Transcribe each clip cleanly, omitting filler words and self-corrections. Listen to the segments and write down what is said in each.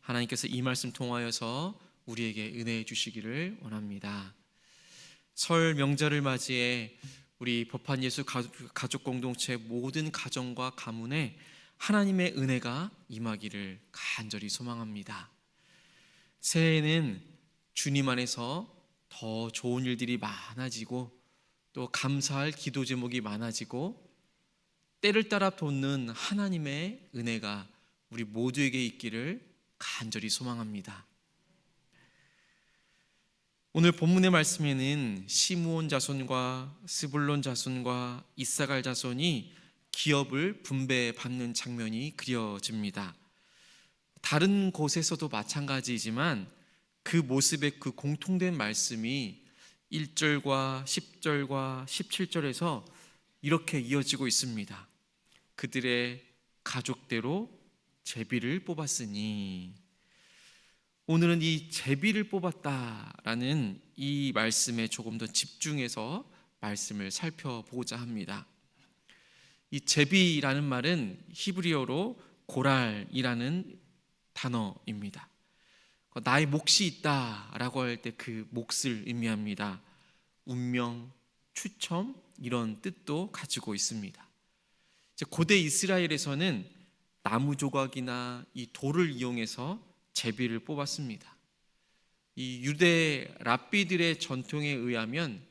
하나님께서 이 말씀 통하여서 우리에게 은혜해 주시기를 원합니다. 설 명절을 맞이해 우리 법한 예수 가족 공동체 모든 가정과 가문에 하나님의 은혜가 임하기를 간절히 소망합니다. 새해에는 주님 안에서 더 좋은 일들이 많아지고 또 감사할 기도 제목이 많아지고 때를 따라 돋는 하나님의 은혜가 우리 모두에게 있기를 간절히 소망합니다. 오늘 본문의 말씀에는 시므온 자손과 스불론 자손과 이사갈 자손이 기업을 분배받는 장면이 그려집니다. 다른 곳에서도 마찬가지이지만 그 모습의 그 공통된 말씀이 1절과 10절과 17절에서 이렇게 이어지고 있습니다. 그들의 가족대로 제비를 뽑았으니, 오늘은 이 제비를 뽑았다라는 이 말씀에 조금 더 집중해서 말씀을 살펴보고자 합니다. 이 제비라는 말은 히브리어로 고랄이라는 단어입니다. 나의 몫이 있다라고 할 때 그 몫을 의미합니다. 운명, 추첨 이런 뜻도 가지고 있습니다. 고대 이스라엘에서는 나무 조각이나 이 돌을 이용해서 제비를 뽑았습니다. 이 유대 랍비들의 전통에 의하면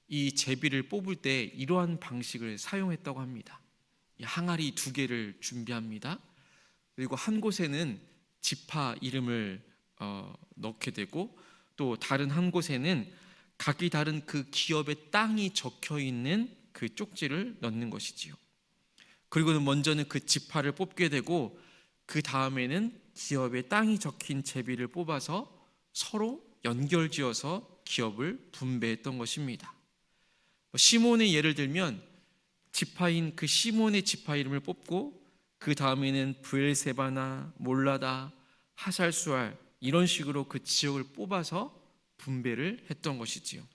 이 제비를 뽑을 때 이러한 방식을 사용했다고 합니다. 항아리 2개를 준비합니다. 그리고 한 곳에는 지파 이름을 넣게 되고, 또 다른 한 곳에는 각기 다른 그 기업의 땅이 적혀 있는 그 쪽지를 넣는 것이지요. 그리고는 먼저는 그 지파를 뽑게 되고, 그 다음에는 기업의 땅이 적힌 제비를 뽑아서 서로 연결지어서 기업을 분배했던 것입니다. 시몬의 예를 들면 지파인 그 시몬의 지파 이름을 뽑고, 그 다음에는 브엘세바나 몰라다, 하살수알 이런 식으로 그 지역을 뽑아서 분배를 했던 것이지요.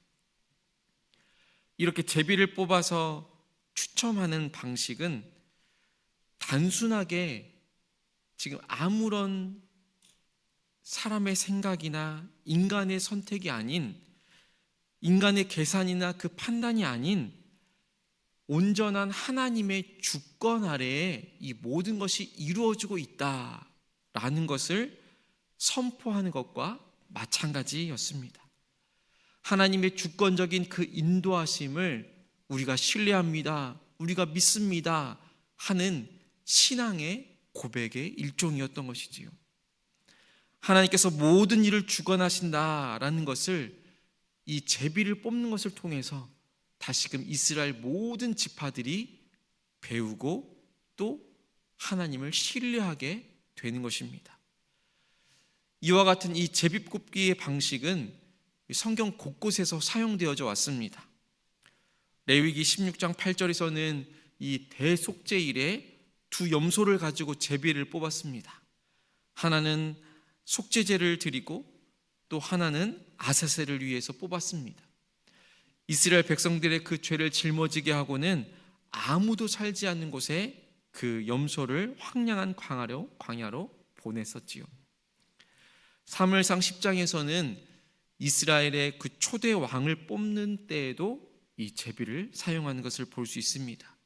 이렇게 제비를 뽑아서 추첨하는 방식은 단순하게 지금 아무런 사람의 생각이나 인간의 선택이 아닌, 인간의 계산이나 그 판단이 아닌 온전한 하나님의 주권 아래에 이 모든 것이 이루어지고 있다라는 것을 선포하는 것과 마찬가지였습니다. 하나님의 주권적인 그 인도하심을 우리가 신뢰합니다, 우리가 믿습니다 하는 신앙의 고백의 일종이었던 것이지요. 하나님께서 모든 일을 주관하신다라는 것을 이 제비를 뽑는 것을 통해서 다시금 이스라엘 모든 지파들이 배우고 또 하나님을 신뢰하게 되는 것입니다. 이와 같은 이 제비 뽑기의 방식은 성경 곳곳에서 사용되어져 왔습니다. 레위기 16장 8절에서는 이 대속죄일에 2 염소를 가지고 제비를 뽑았습니다. 하나는 속죄제를 드리고 또 하나는 아사셀을 위해서 뽑았습니다. 이스라엘 백성들의 그 죄를 짊어지게 하고는 아무도 살지 않는 곳에 그 염소를 황량한 광야로 보냈었지요. 사무엘상 10장에서는 이스라엘의 그 초대 왕을 뽑는 때에도 이 제비를 사용하는 것을 볼 수 있습니다.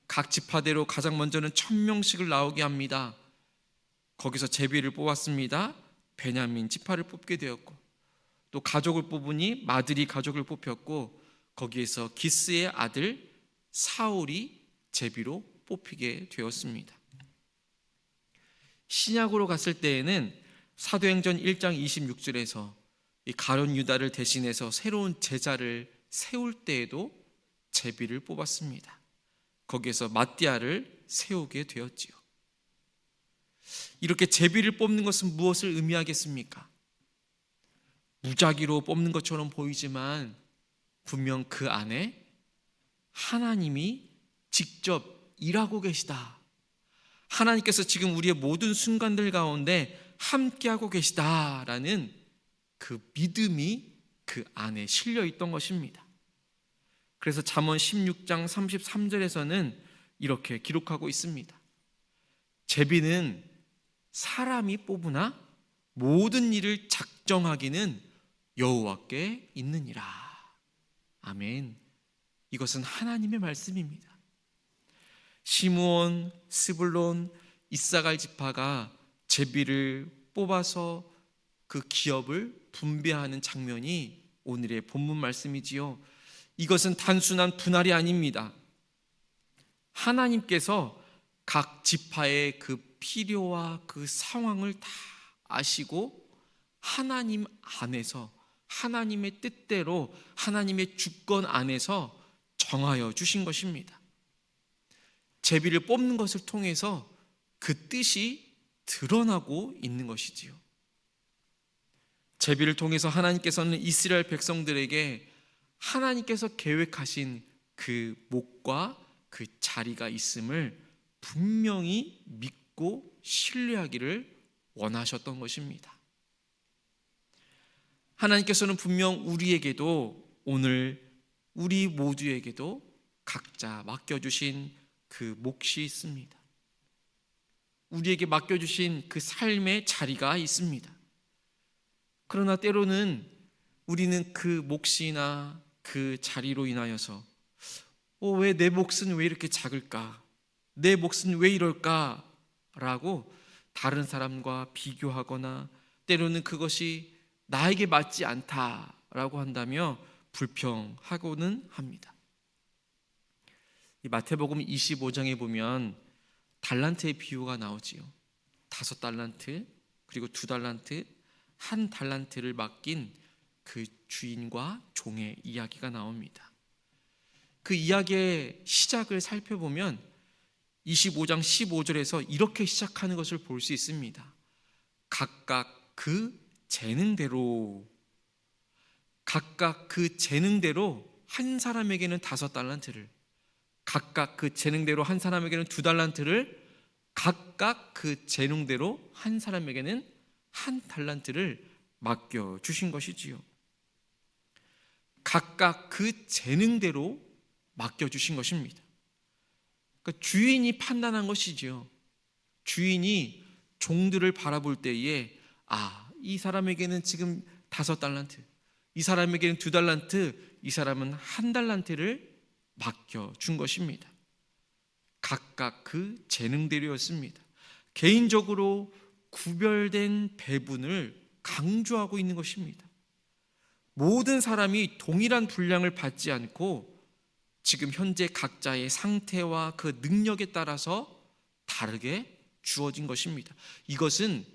각 지파대로 가장 먼저는 1000명씩을 나오게 합니다. 거기서 제비를 뽑았습니다. 베냐민 지파를 뽑게 되었고, 또 가족을 뽑으니 마드리 가족을 뽑혔고, 거기에서 기스의 아들 사울이 제비로 뽑히게 되었습니다. 신약으로 갔을 때에는 사도행전 1장 26절에서 이 가룟 유다를 대신해서 새로운 제자를 세울 때에도 제비를 뽑았습니다. 거기에서 마띠아를 세우게 되었지요. 이렇게 제비를 뽑는 것은 무엇을 의미하겠습니까? 무작위로 뽑는 것처럼 보이지만 분명 그 안에 하나님이 직접 일하고 계시다, 하나님께서 지금 우리의 모든 순간들 가운데 함께하고 계시다라는 그 믿음이 그 안에 실려 있던 것입니다. 그래서 잠언 16장 33절에서는 이렇게 기록하고 있습니다. 제비는 사람이 뽑으나 모든 일을 작정하기는 여호와께 있느니라. 아멘. 이것은 하나님의 말씀입니다. 시므온, 스불론, 이사갈 지파가 제비를 뽑아서 그 기업을 분배하는 장면이 오늘의 본문 말씀이지요. 이것은 단순한 분할이 아닙니다. 하나님께서 각 지파의 그 필요와 그 상황을 다 아시고 하나님 안에서, 하나님의 뜻대로, 하나님의 주권 안에서 정하여 주신 것입니다. 제비를 뽑는 것을 통해서 그 뜻이 드러나고 있는 것이지요. 제비를 통해서 하나님께서는 이스라엘 백성들에게 하나님께서 계획하신 그 목과 그 자리가 있음을 분명히 믿고 신뢰하기를 원하셨던 것입니다. 하나님께서는 분명 우리에게도, 오늘 우리 모두에게도 각자 맡겨주신 그 몫이 있습니다. 우리에게 맡겨주신 그 삶의 자리가 있습니다. 그러나 때로는 우리는 그 몫이나 그 자리로 인하여서 왜 내 몫은 왜 이렇게 작을까? 내 몫은 왜 이럴까? 라고 다른 사람과 비교하거나 때로는 그것이 나에게 맞지 않다라고 한다며 불평하고는 합니다. 이 마태복음 25장에 보면 달란트의 비유가 나오지요. 5달란트 그리고 2달란트, 1달란트를 맡긴 그 주인과 종의 이야기가 나옵니다. 그 이야기의 시작을 살펴보면 25장 15절에서 이렇게 시작하는 것을 볼 수 있습니다. 각각 그 재능대로, 각각 그 재능대로 한 사람에게는 5달란트를, 각각 그 재능대로 한 사람에게는 2달란트를, 각각 그 재능대로 한 사람에게는 1달란트를 맡겨주신 것이지요. 각각 그 재능대로 맡겨주신 것입니다. 그러니까 주인이 판단한 것이지요. 주인이 종들을 바라볼 때에 이 사람에게는 지금 5달란트, 이 사람에게는 2달란트, 이 사람은 1달란트를 맡겨준 것입니다. 각각 그 재능대로였습니다. 개인적으로 구별된 배분을 강조하고 있는 것입니다. 모든 사람이 동일한 분량을 받지 않고 지금 현재 각자의 상태와 그 능력에 따라서 다르게 주어진 것입니다. 이것은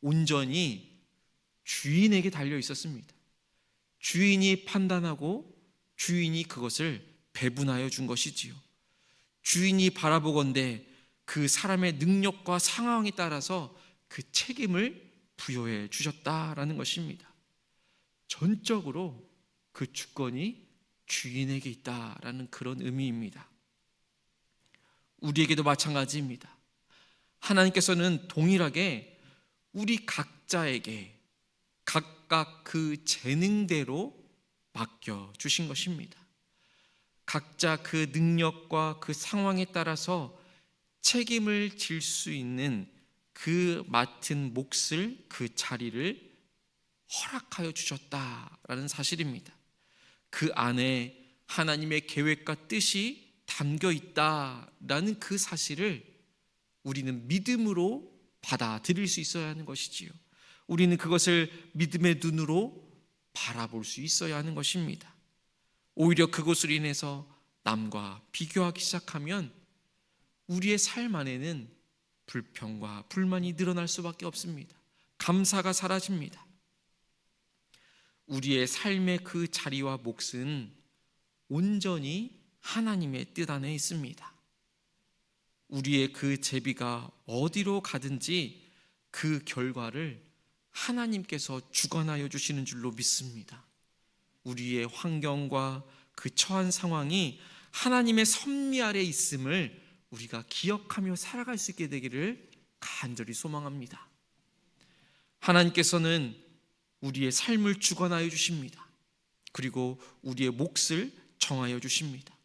온전히 주인에게 달려 있었습니다. 주인이 판단하고 주인이 그것을 배분하여 준 것이지요. 주인이 바라보건대 그 사람의 능력과 상황에 따라서 그 책임을 부여해 주셨다라는 것입니다. 전적으로 그 주권이 주인에게 있다라는 그런 의미입니다. 우리에게도 마찬가지입니다. 하나님께서는 동일하게 우리 각자에게 각각 그 재능대로 맡겨주신 것입니다. 각자 그 능력과 그 상황에 따라서 책임을 질 수 있는 그 맡은 몫을, 그 자리를 허락하여 주셨다라는 사실입니다. 그 안에 하나님의 계획과 뜻이 담겨 있다라는 그 사실을 우리는 믿음으로 받아들일 수 있어야 하는 것이지요. 우리는 그것을 믿음의 눈으로 바라볼 수 있어야 하는 것입니다. 오히려 그것으로 인해서 남과 비교하기 시작하면 우리의 삶 안에는 불평과 불만이 늘어날 수밖에 없습니다. 감사가 사라집니다. 우리의 삶의 그 자리와 몫은 온전히 하나님의 뜻 안에 있습니다. 우리의 그 제비가 어디로 가든지 그 결과를 하나님께서 주관하여 주시는 줄로 믿습니다. 우리의 환경과 그 처한 상황이 하나님의 섭리 아래 있음을 우리가 기억하며 살아갈 수 있게 되기를 간절히 소망합니다. 하나님께서는 우리의 삶을 주관하여 주십니다. 그리고 우리의 몫을 정하여 주십니다.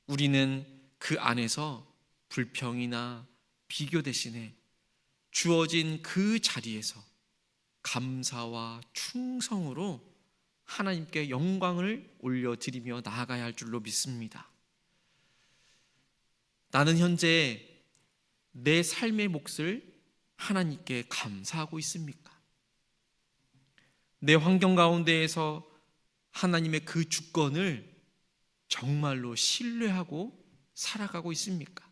우리는 그 안에서 불평이나 비교 대신에 주어진 그 자리에서 감사와 충성으로 하나님께 영광을 올려드리며 나아가야 할 줄로 믿습니다. 나는 현재 내 삶의 몫을 하나님께 감사하고 있습니까? 내 환경 가운데에서 하나님의 그 주권을 정말로 신뢰하고 살아가고 있습니까?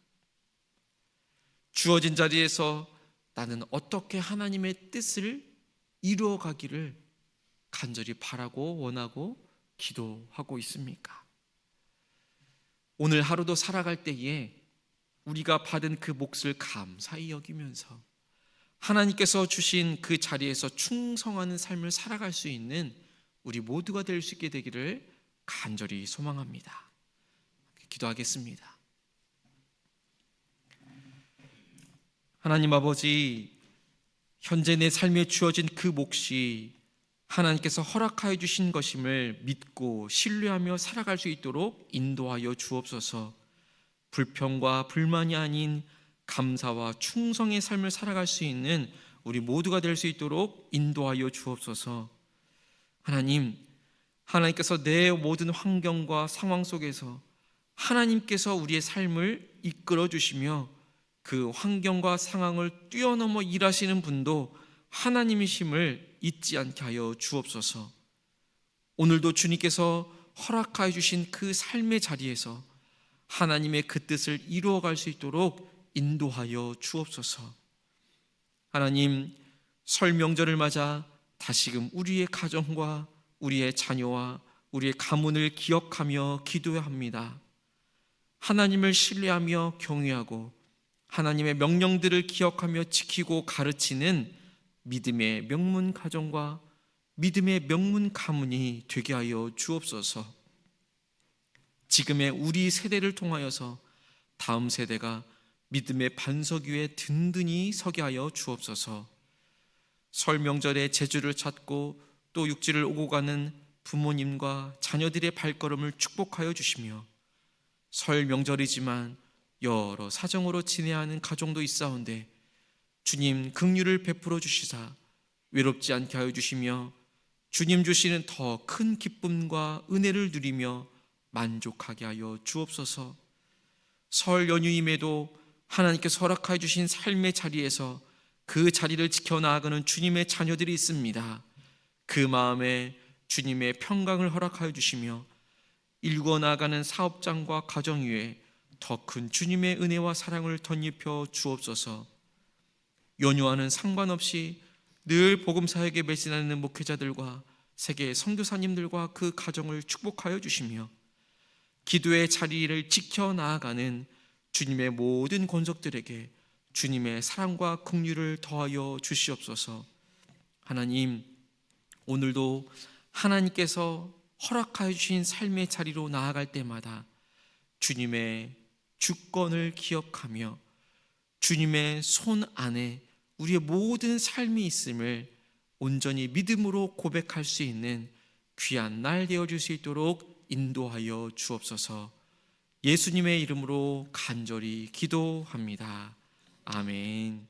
주어진 자리에서 나는 어떻게 하나님의 뜻을 이루어가기를 간절히 바라고 원하고 기도하고 있습니까? 오늘 하루도 살아갈 때에 우리가 받은 그 몫을 감사히 여기면서 하나님께서 주신 그 자리에서 충성하는 삶을 살아갈 수 있는 우리 모두가 될 수 있게 되기를 간절히 소망합니다. 기도하겠습니다. 하나님 아버지, 현재 내 삶에 주어진 그 몫이 하나님께서 허락하여 주신 것임을 믿고 신뢰하며 살아갈 수 있도록 인도하여 주옵소서. 불평과 불만이 아닌 감사와 충성의 삶을 살아갈 수 있는 우리 모두가 될 수 있도록 인도하여 주옵소서. 하나님께서 내 모든 환경과 상황 속에서 하나님께서 우리의 삶을 이끌어 주시며 그 환경과 상황을 뛰어넘어 일하시는 분도 하나님이심을 잊지 않게 하여 주옵소서. 오늘도 주님께서 허락하여 주신 그 삶의 자리에서 하나님의 그 뜻을 이루어갈 수 있도록 인도하여 주옵소서. 하나님, 설 명절을 맞아 다시금 우리의 가정과 우리의 자녀와 우리의 가문을 기억하며 기도해야 합니다. 하나님을 신뢰하며 경외하고 하나님의 명령들을 기억하며 지키고 가르치는 믿음의 명문 가정과 믿음의 명문 가문이 되게 하여 주옵소서. 지금의 우리 세대를 통하여서 다음 세대가 믿음의 반석 위에 든든히 서게 하여 주옵소서. 설 명절에 제주를 찾고 또 육지를 오고 가는 부모님과 자녀들의 발걸음을 축복하여 주시며, 설 명절이지만 여러 사정으로 지내야 하는 가정도 있사온데 주님 긍휼을 베풀어 주시사 외롭지 않게 하여 주시며 주님 주시는 더 큰 기쁨과 은혜를 누리며 만족하게 하여 주옵소서. 설 연휴임에도 하나님께서 허락하여 주신 삶의 자리에서 그 자리를 지켜나가는 주님의 자녀들이 있습니다. 그 마음에 주님의 평강을 허락하여 주시며 일구어 나가는 사업장과 가정 위에 더 큰 주님의 은혜와 사랑을 덧입혀 주옵소서. 연휴와는 상관없이 늘 복음사역에 매진하는 목회자들과 세계 선교사님들과 그 가정을 축복하여 주시며 기도의 자리를 지켜나가는 주님의 모든 권속들에게 주님의 사랑과 긍휼을 더하여 주시옵소서. 하나님, 오늘도 하나님께서 허락하여 주신 삶의 자리로 나아갈 때마다 주님의 주권을 기억하며 주님의 손 안에 우리의 모든 삶이 있음을 온전히 믿음으로 고백할 수 있는 귀한 날 되어줄 수 있도록 인도하여 주옵소서. 예수님의 이름으로 간절히 기도합니다. 아멘.